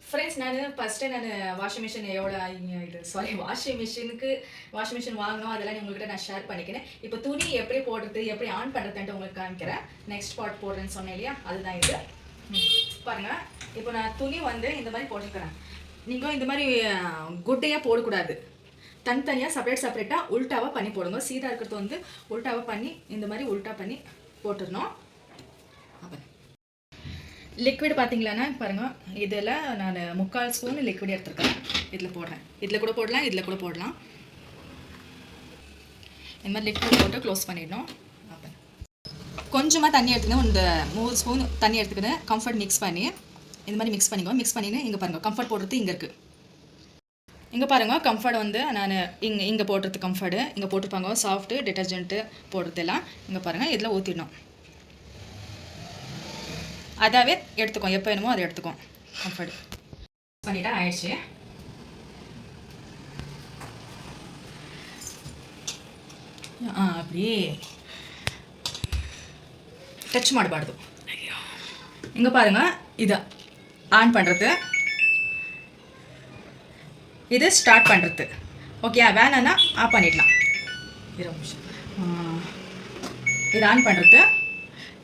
Friends நான் first washing machine எவ்வளோ இது சாரி வாஷிங் மிஷின் வாங்கணும் அதெல்லாம் உங்கள்கிட்ட நான் ஷேர் பண்ணிக்கிறேன். இப்போ துணி எப்படி போடுறது எப்படி ஆன் பண்ணுறதுன்ட்டு உங்களுக்கு காமிக்கிறேன். நெக்ஸ்ட் பார்ட் போடுறேன்னு சொன்னேன் இல்லையா, அதுதான் இது. பாருங்கள், இப்போ நான் துணி வந்து இந்த மாதிரி போட்டுக்கிறேன். நீங்கள் இந்த மாதிரி குட்டையாக போடக்கூடாது, தனித்தனியாக செப்பரேட்டாக உல்ட்டாவாக பண்ணி போடுங்க. சீதாக இருக்கிறது வந்து உல்ட்டாவாக பண்ணி இந்த மாதிரி உல்ட்டா பண்ணி போட்டுடணும். லிக்விட் பார்த்தீங்களாண்ணா பாருங்கள், இதில் நான் 3/4 ஸ்பூன் லிக்விட் எடுத்துருக்கேன். இதில் போடுறேன். இதில் கூட போடலாம், இதில் கூட போடலாம். இந்த மாதிரி லிக்விட் போட்டு க்ளோஸ் பண்ணிடணும். அப்போ கொஞ்சமாக தண்ணி எடுத்துக்கணும். இந்த 3 ஸ்பூன் தண்ணி எடுத்துக்கிட்டு கம்ஃபர்ட் மிக்ஸ் பண்ணி இந்த மாதிரி மிக்ஸ் பண்ணிக்கோ. மிக்ஸ் பண்ணின்னு இங்கே பாருங்கள், கம்ஃபர்ட் போடுறது இங்கே இருக்குது. இங்கே பாருங்கள், கம்ஃபர்ட் வந்து நான் இங்கே போடுறது கம்ஃபர்ட்டு இங்கே போட்டிருப்பாங்க. சாஃப்ட்டு டிட்டர்ஜென்ட்டு போடுறதெல்லாம் இங்கே பாருங்கள், இதில் ஊற்றிடணும். அதாவே எடுத்துக்கோ, எப்போ வேணுமோ அதை எடுத்துக்கோ. கம்ஃபர்ட் பண்ணிட்டா ஆயிடுச்சு. அப்படி டச் ಮಾಡಬಾರ್ದು. இங்கே பாருங்கள், இது ஆன் பண்ணுறது, இது ஸ்டார்ட் பண்ணுறது. ஓகே, வேணான்னா ஆஃப் பண்ணிடலாம். 2 நிமிஷம். இது ஆன் பண்ணுறது.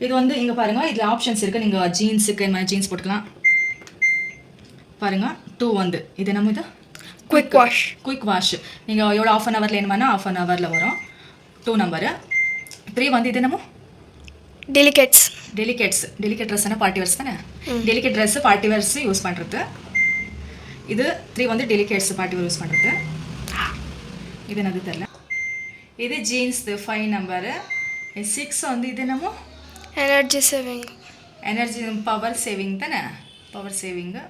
இது வந்து இங்கே பாருங்கள், இதில் ஆப்ஷன்ஸ் இருக்குது. நீங்கள் ஜீன்ஸுக்கு இந்த மாதிரி ஜீன்ஸ் போட்டுக்கலாம். பாருங்கள், 2 வந்து இது நம்ம இது குயிக் வாஷ். நீங்கள் எவ்வளோ ½ ஹவரில் வேணுமானா ½ ஹவரில் வரும். 2 நம்பரு. 3 வந்து இது நம்ம டெலிகேட் ட்ரெஸ்ஸான பார்ட்டி வேர்ஸ் தானே. Delicate dress party wears use பண்ணுறது. இது 3 வந்து டெலிகேட்ஸ் பார்ட்டி வேர் யூஸ் பண்ணுறது. இது என்னது தெரியல. இது ஜீன்ஸ் 5 நம்பரு. 6 வந்து இது நம்ம எனர்ஜி பவர் சேவிங் தானே, பவர் சேவிங்கு.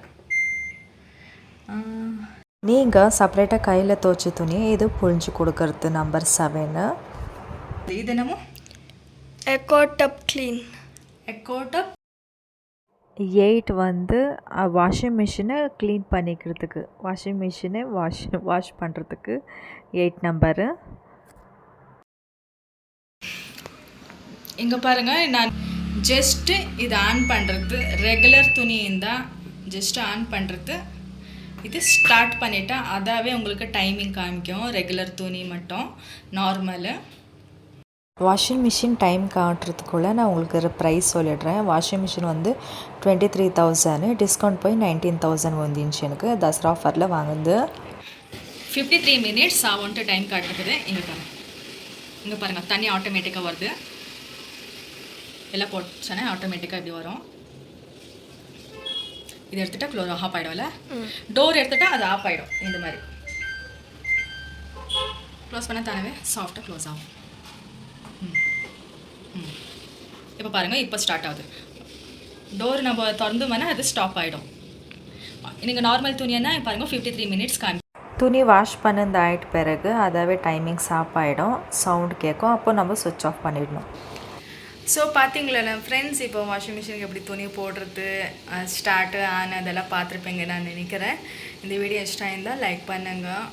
நீங்கள் செப்பரேட்டாக கையில் துவச்சி துணி இது புழிஞ்சு கொடுக்கறது நம்பர் 7. இது நம்ம எக்கோடப் 8 வந்து வாஷிங் மிஷினை க்ளீன் பண்ணிக்கிறதுக்கு, வாஷிங் மிஷினை வாஷ் பண்ணுறதுக்கு 8 நம்பரு. இங்கே பாருங்கள், நான் ஜஸ்ட்டு இது ஆன் பண்ணுறது ரெகுலர் துணி இருந்தால் ஜஸ்ட்டு ஆன் பண்ணுறது. இது ஸ்டார்ட் பண்ணிட்டா அதாவே உங்களுக்கு டைமிங் காமிக்கும். ரெகுலர் துணி மட்டும் நார்மலு. வாஷிங் மிஷின் டைம் காட்டுறதுக்குள்ளே நான் உங்களுக்கு ஒரு ப்ரைஸ் சொல்லிடுறேன். வாஷிங் மிஷின் வந்து 23,000, டிஸ்கவுண்ட் போய் 19,000 வந்துச்சு. எனக்கு தசரா ஆஃபரில் வாங்குது. 53 minutes ஆகும்ட்டு டைம் காட்டுறது. இங்கே பாருங்கள், தண்ணி ஆட்டோமேட்டிக்காக வருது. எல்லாம் போட்டுச்சானே ஆட்டோமேட்டிக்காக இப்படி வரும். இது எடுத்துகிட்டா ஆஃப் ஆகிடும்ல. டோர் எடுத்துகிட்டா அது ஆஃப் ஆகிடும். இந்த மாதிரி க்ளோஸ் பண்ண தானே சாஃப்டாக க்ளோஸ் ஆகும். இப்போ பாருங்கள், இப்போ ஸ்டார்ட் ஆகுது. டோர் நம்ம திறந்தோம்னா அது ஸ்டாப் ஆகிடும். நீங்கள் நார்மல் துணின்னா பாருங்கள் 53 minutes காமி. துணி வாஷ் பண்ணது ஆகிட்ட பிறகு அதாவே டைமிங் ஸ்டாப் ஆகிடும், சவுண்ட் கேட்கும். அப்போ நம்ம சுவிட்ச் ஆஃப் பண்ணிடணும். ஸோ பார்த்தீங்களா ஃப்ரெண்ட்ஸ், இப்போ வாஷிங் மிஷினுக்கு எப்படி துணி போடுறது ஸ்டார்ட்டு ஆன் அதெல்லாம் பார்த்துருப்பீங்க நான் நினைக்கிறேன். இந்த வீடியோ இஷ்டம் இருந்தால் லைக் பண்ணுங்கள்.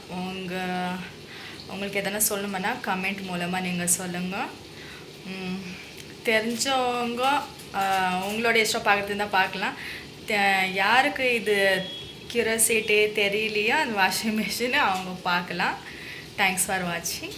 உங்களுக்கு எதனா சொல்லணும்னா கமெண்ட் மூலமாக நீங்கள் சொல்லுங்கள். தெரிஞ்சவங்க உங்களோட இஷ்டம் பார்க்குறது இருந்தால் பார்க்கலாம். யாருக்கு இது கியூரியாசிட்டி தெரியலையோ அந்த வாஷிங் மிஷினை அவங்க பார்க்கலாம். தேங்க்ஸ் ஃபார் வாட்சிங்.